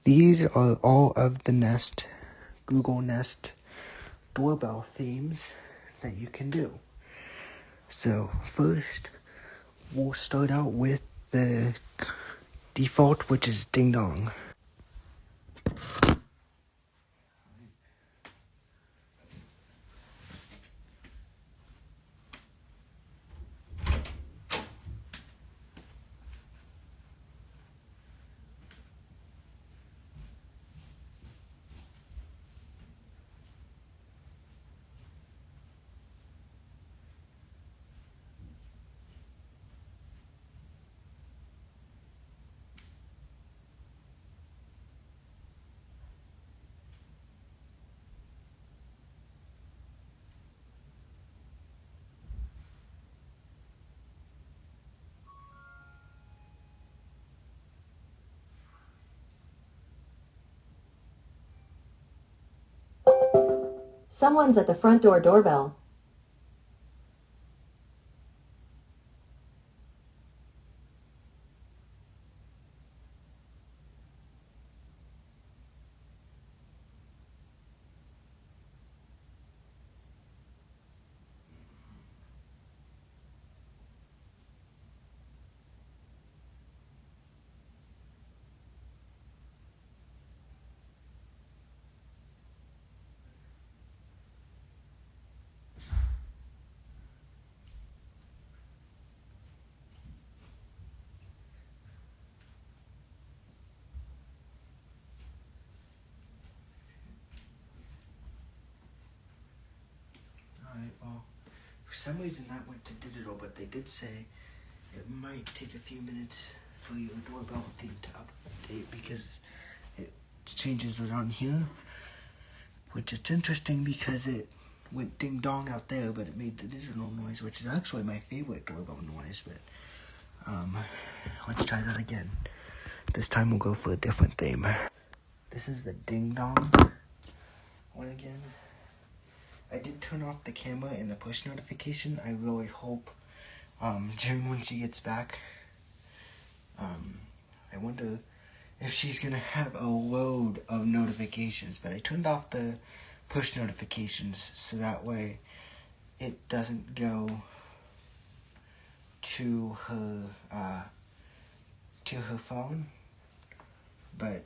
These are all of the Nest, Google Nest doorbell themes that you can do. So first, we'll start out with the default, which is ding dong. Someone's at the front door doorbell. Alright, well, for some reason that went to digital, but they did say it might take a few minutes for your doorbell theme to update because it changes it on here, which is interesting because it went ding dong out there, but it made the digital noise, which is actually my favorite doorbell noise. But let's try that again. This time we'll go for a different theme. This is the ding dong one again. I did turn off the camera and the push notification. I really hope June, when she gets back, I wonder if she's gonna have a load of notifications. But I turned off the push notifications so that way it doesn't go to her phone. But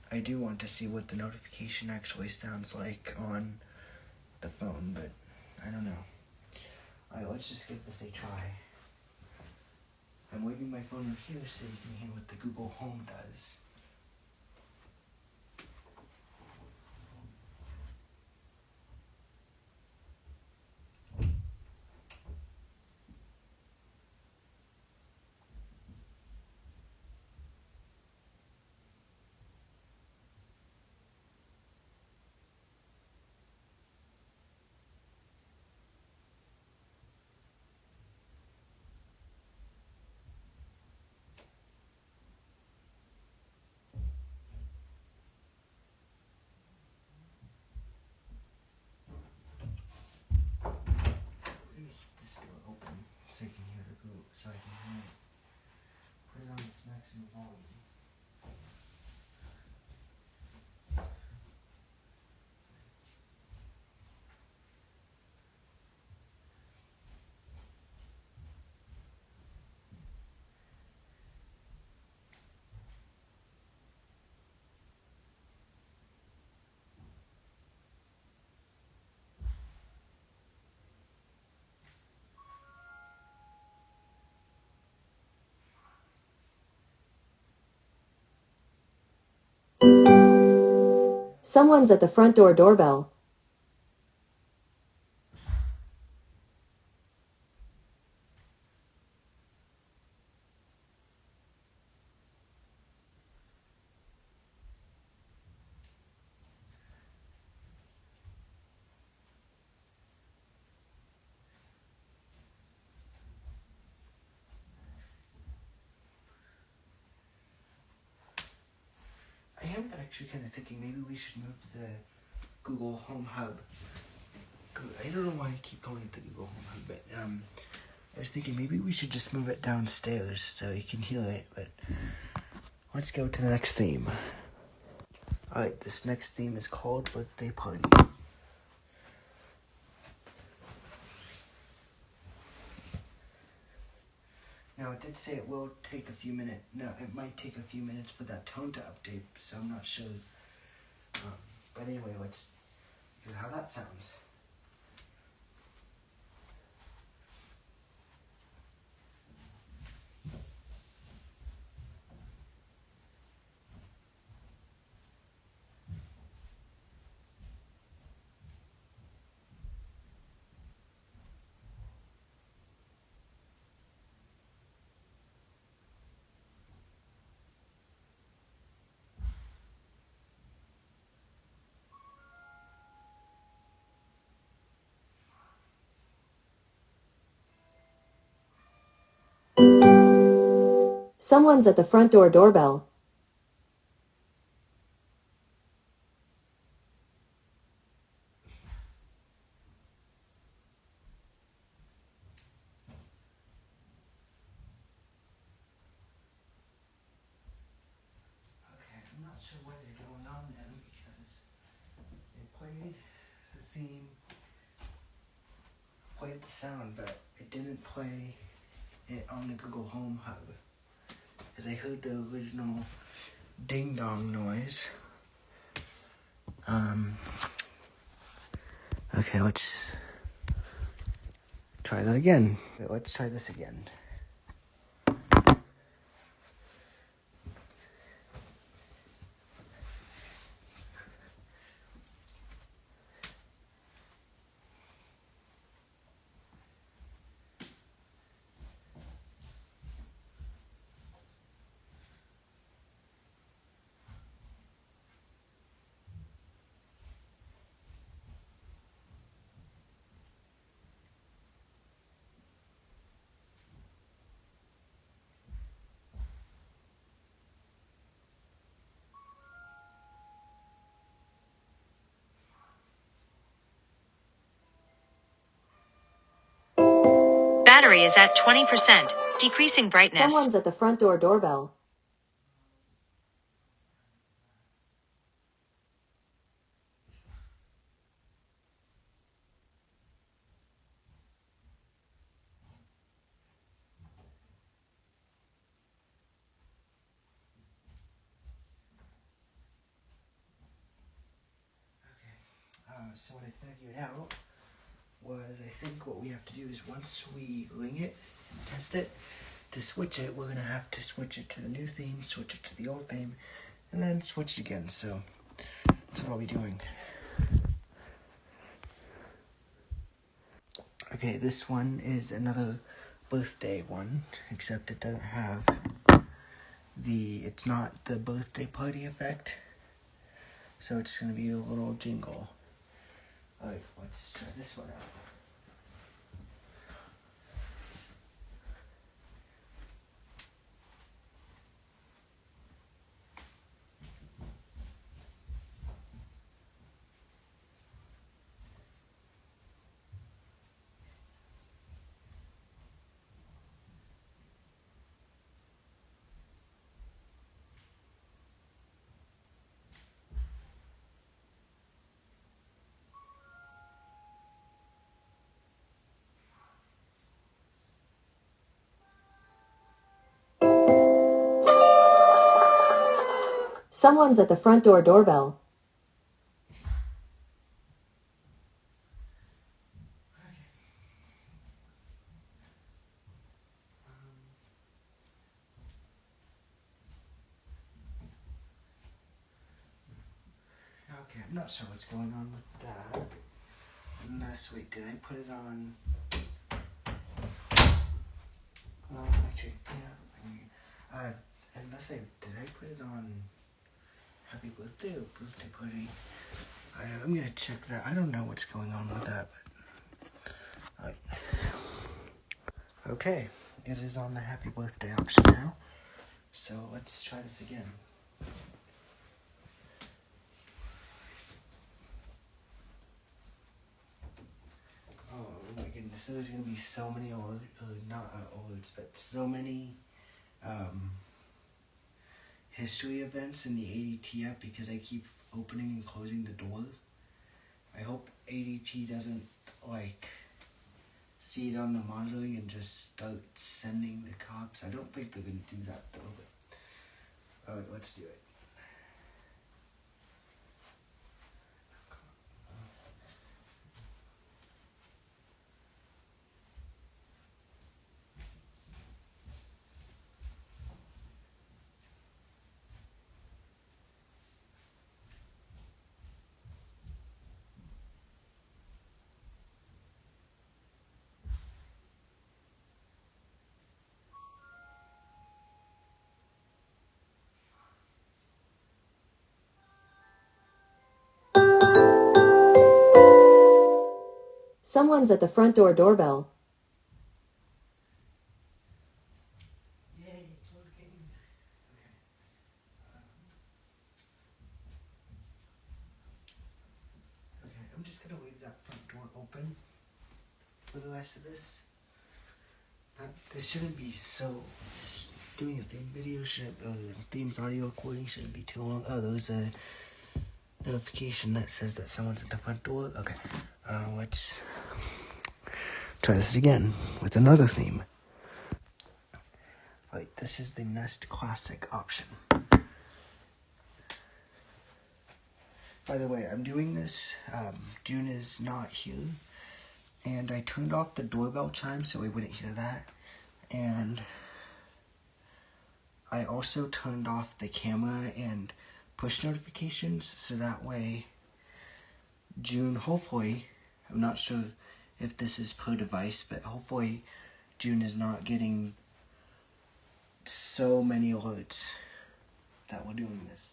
I do want to see what the notification actually sounds like on the phone, but I don't know. Alright, let's just give this a try. I'm waving my phone over here so you can hear what the Google Home does. This door open so you can hear the Google, so I can hear it. Put it on its maximum volume. Someone's at the front door doorbell. I am actually kind of thinking maybe we should move the Google Home Hub. I don't know why I keep calling it the Google Home Hub, but I was thinking maybe we should just move it downstairs so you can hear it. But let's go to the next theme. Alright, this next theme is called Birthday Party. Now, it did say it will take a few minutes. No, it might take a few minutes for that tone to update, so I'm not sure. But anyway, let's hear how that sounds. Someone's at the front door doorbell. Okay, I'm not sure what is going on then because it played the theme, played the sound, but it didn't play it on the Google Home Hub. Because I heard the original ding dong noise. Okay, let's try that again. Wait, let's try this again. Battery is at 20%, decreasing brightness. Someone's at the front door doorbell. So what I figured out was I think what we have to do is once we ring it and test it, to switch it, we're going to have to switch it to the new theme, switch it to the old theme, and then switch it again. So that's what I'll be doing. Okay, this one is another birthday one, except it doesn't have it's not the birthday party effect. So it's going to be a little jingle. Alright, let's try this one out. Someone's at the front door doorbell. Okay, I'm not sure what's going on with that. Unless, wait, did I put it on? Actually, yeah. Unless did I put it on Happy Birthday or Birthday Party? I'm gonna check that. I don't know what's going on with that, but. Okay, it is on the Happy Birthday option now. So let's try this again. Oh my goodness, there's gonna be so many alerts, but so many history events in the ADT app because I keep opening and closing the door. I hope ADT doesn't like see it on the monitoring and just start sending the cops. I don't think they're gonna do that though. But alright, let's do it. Someone's at the front door doorbell. Yay, it's working. Okay, I'm just gonna leave that front door open for the rest of this. This shouldn't be so. Doing a theme video shouldn't. Themes audio recording shouldn't be too long. Oh, there's a notification that says that someone's at the front door. Okay, let's try this again with another theme. Right, this is the Nest Classic option. By the way, I'm doing this. June is not here, and I turned off the doorbell chime so we wouldn't hear that. And I also turned off the camera and push notifications so that way June, hopefully, I'm not sure if this is per device, but hopefully June is not getting so many alerts that we're doing this.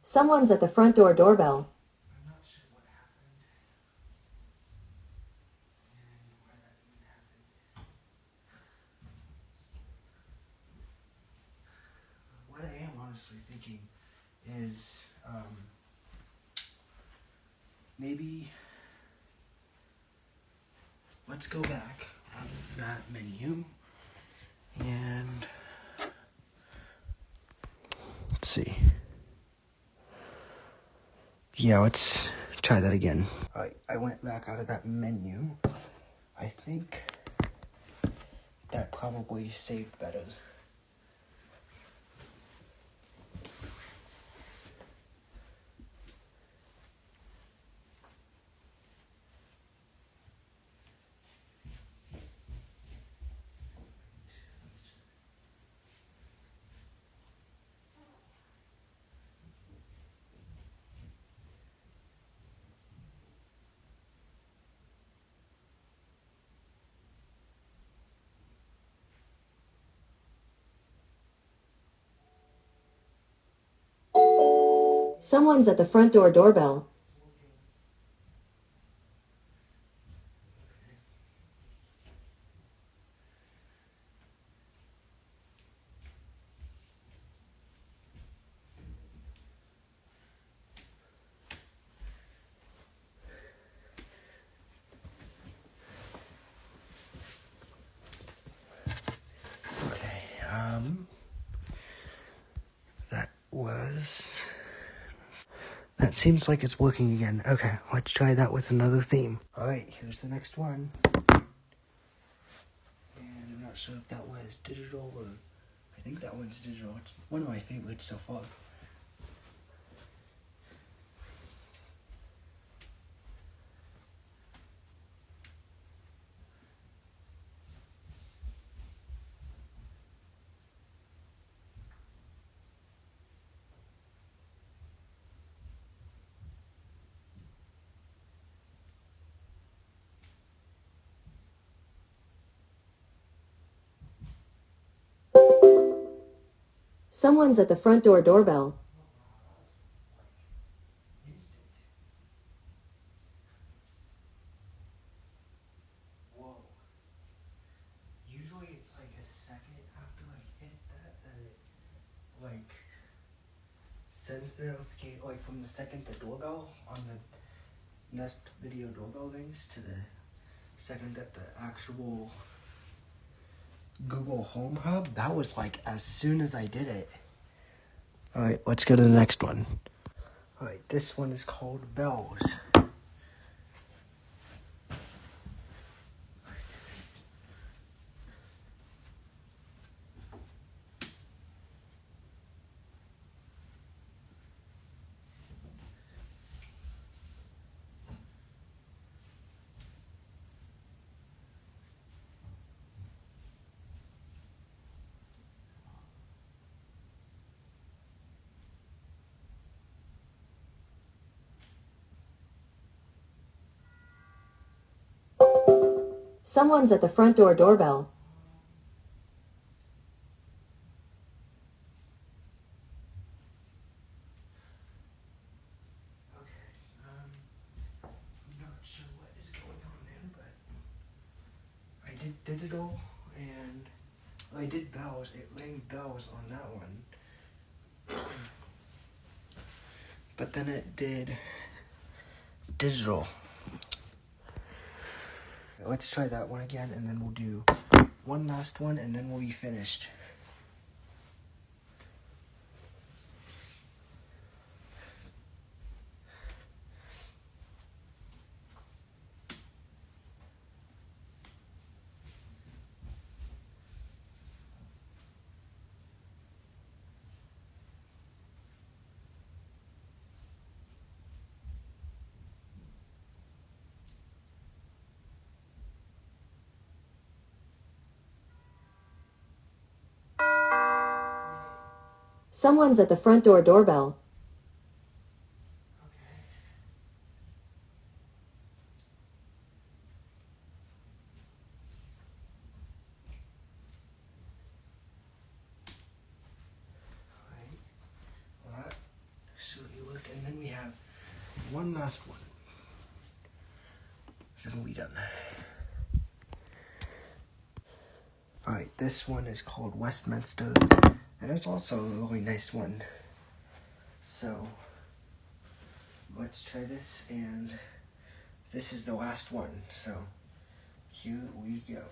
Someone's at the front door doorbell. I'm not sure what happened and why that even happened. What I am honestly thinking is maybe let's go back out of that menu and let's see. Yeah, let's try that again. I went back out of that menu. I think that probably saved better. Someone's at the front door doorbell. Okay, that seems like it's working again. Okay, let's try that with another theme. Alright, here's the next one. And I'm not sure if that was digital or I think that one's digital. It's one of my favorites so far. Someone's at the front door doorbell. sends the notification, like from the second the doorbell on the Nest Video doorbell rings to the second that the actual Google Home Hub, that was like as soon as I did it. Alright, let's go to the next one. Alright, this one is called Bells. Someone's at the front door doorbell. I'm not sure what is going on there, but I did digital and I did bells. It rang bells on that one. But then it did digital. Let's try that one again and then we'll do one last one and then we'll be finished. Someone's at the front door doorbell. Well, that certainly worked. And then we have one last one. Then we'll be done. Alright, this one is called Westminster. And it's also a really nice one. So, let's try this. And this is the last one. So, here we go.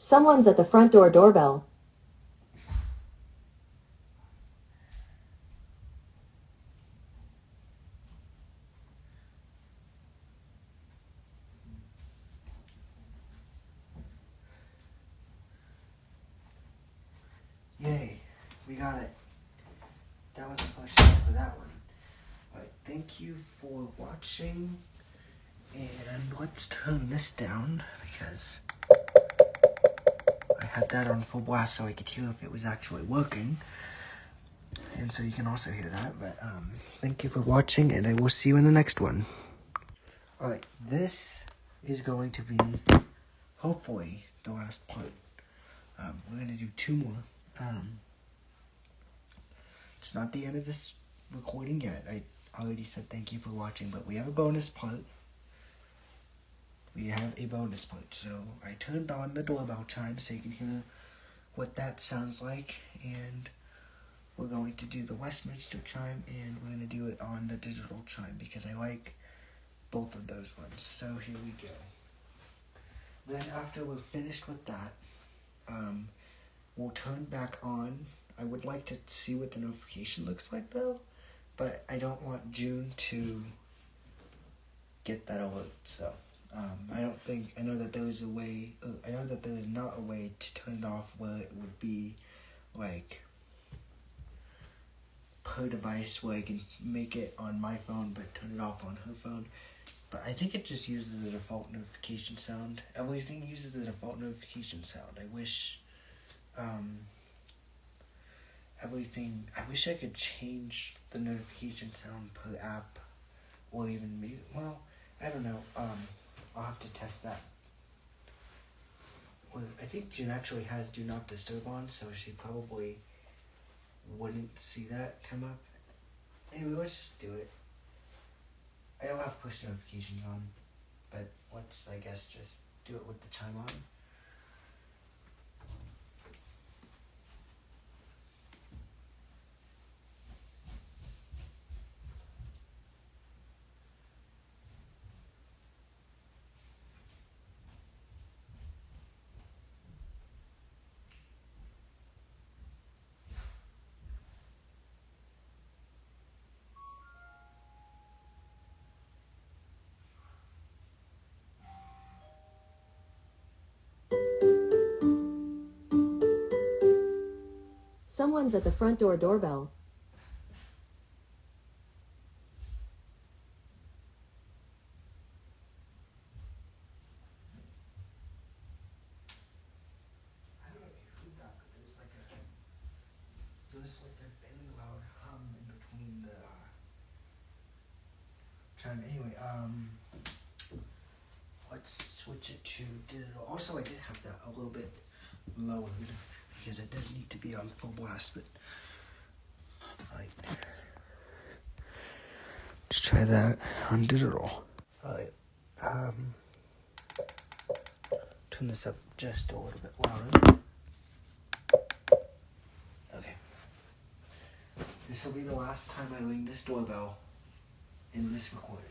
Someone's at the front door doorbell. Yay, we got it. That was the first step for that one. Alright, thank you for watching. And let's turn this down because I had that on full blast so I could hear if it was actually working. And so you can also hear that. But thank you for watching and I will see you in the next one. Alright, this is going to be hopefully the last part. We're going to do two more. It's not the end of this recording yet. I already said thank you for watching, but we have a bonus part. So I turned on the doorbell chime so you can hear what that sounds like. And we're going to do the Westminster chime and we're going to do it on the digital chime because I like both of those ones. So here we go. Then after we're finished with that, we'll turn back on. I would like to see what the notification looks like though, but I don't want June to get that alert. So I know that there is a way, I know that there is not a way to turn it off where it would be like per device where I can make it on my phone but turn it off on her phone. But I think it just uses the default notification sound. Everything uses the default notification sound. I wish everything. I wish I could change the notification sound per app, or even maybe. Well, I don't know. I'll have to test that. Well, I think June actually has Do Not Disturb on, so she probably wouldn't see that come up. Anyway, let's just do it. I don't have push notifications on, but let's, I guess, just do it with the chime on. Someone's at the front door doorbell. I don't know if you heard that, but there's like a very loud hum in between the chime. Anyway, let's switch it to digital. Also, I did have that a little bit lowered because it does need to be on full blast, but alright. Let's try that on digital. Alright, turn this up just a little bit louder. Okay. This will be the last time I ring this doorbell in this recording.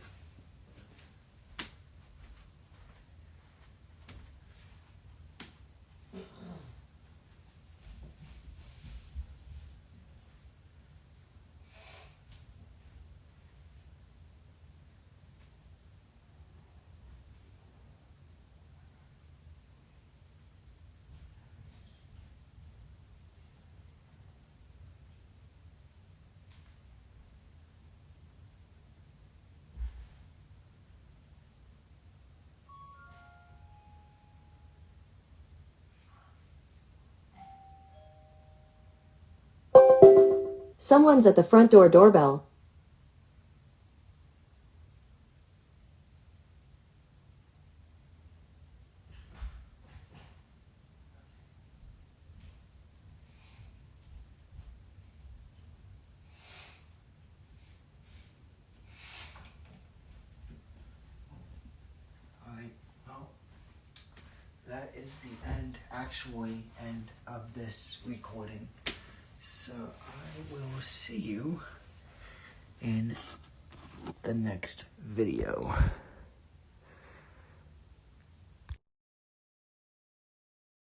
Someone's at the front door doorbell. Alright, well, that is the actually end of this recording. So I will see you in the next video.